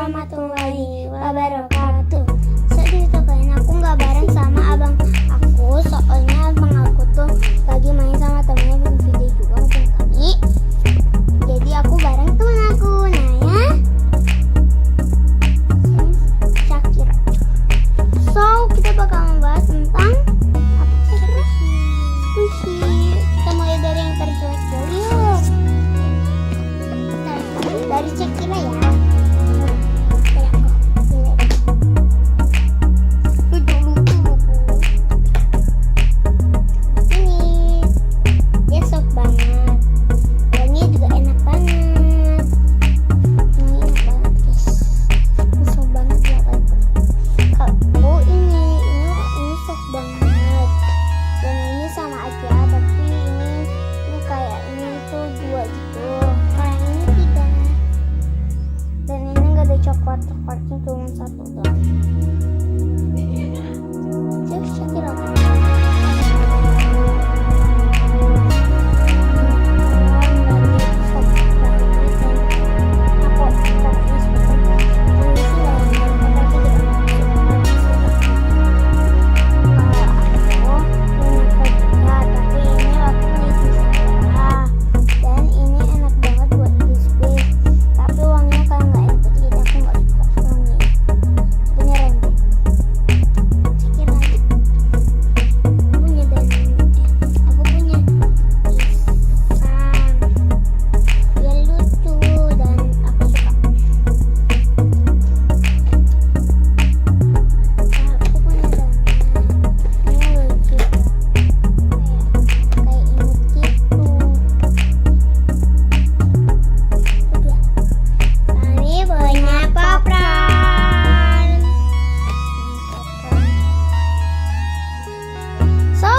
warahmatullahi wabarakatuh. Sedih tuh kayaknya aku nggak bareng sama abang aku, soalnya abang aku tuh lagi main sama temennya bikin video juga mungkin kali. Jadi aku bareng temen aku, Naya, Shakira. So kita bakal membahas tentang apa sih, squishy. Kita mulai dari yang terjelek dulu yuk. Dari Shakira ya. Coklatnya cuma satu doang. Shakira.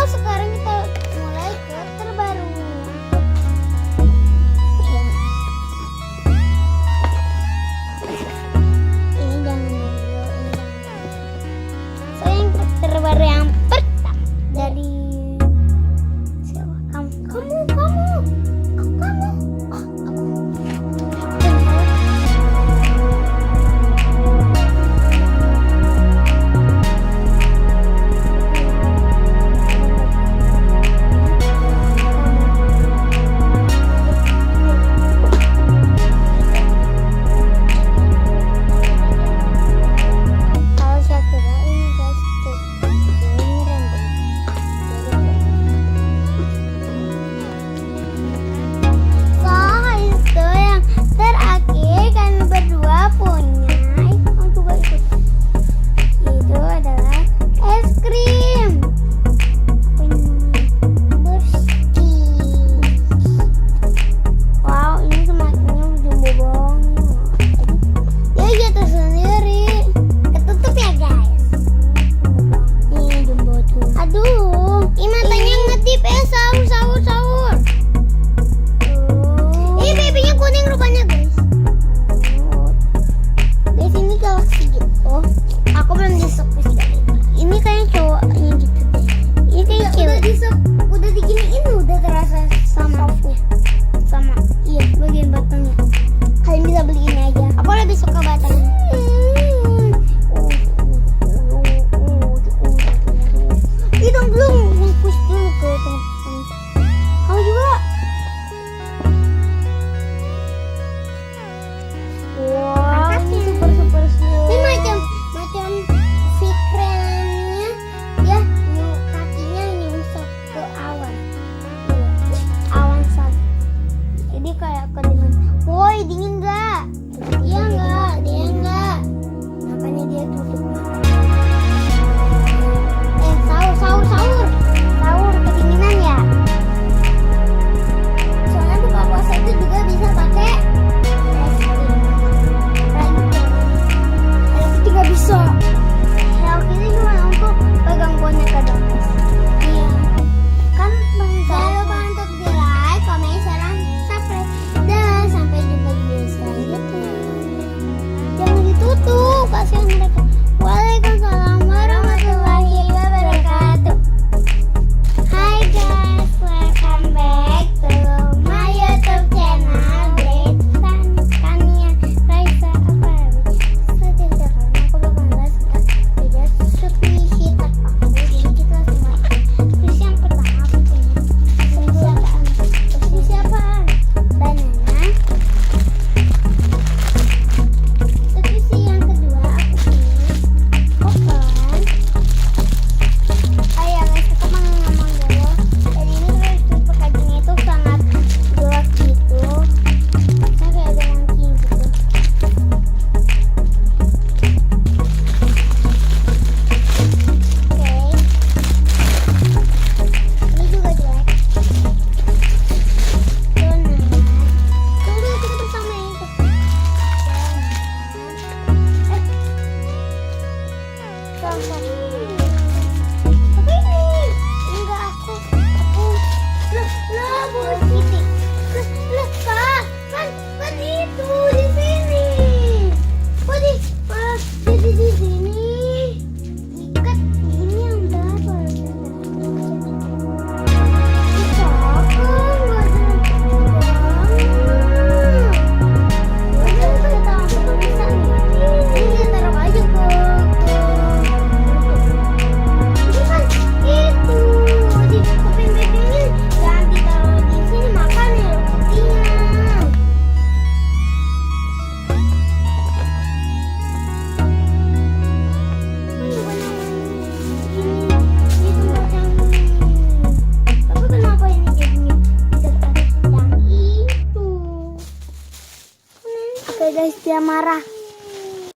Sekarang kita mulai ke terbaru. Ini jangan dulu, So yang terbaru yang pertama dari siapa? Kamu. Dingin nggak? Dia nggak. Makanya dia tutup. Sahur kedinginan ya. Soalnya buka puasa itu juga bisa pakai Hello Kitty nggak bisa. Hello Kitty cuma untuk pegang boneka doang. Iya. Kan jangan lupa untuk di like, komen, share, subscribe. Dan sampai jumpa di video selanjutnya. Jangan ditutup, kasihan mereka.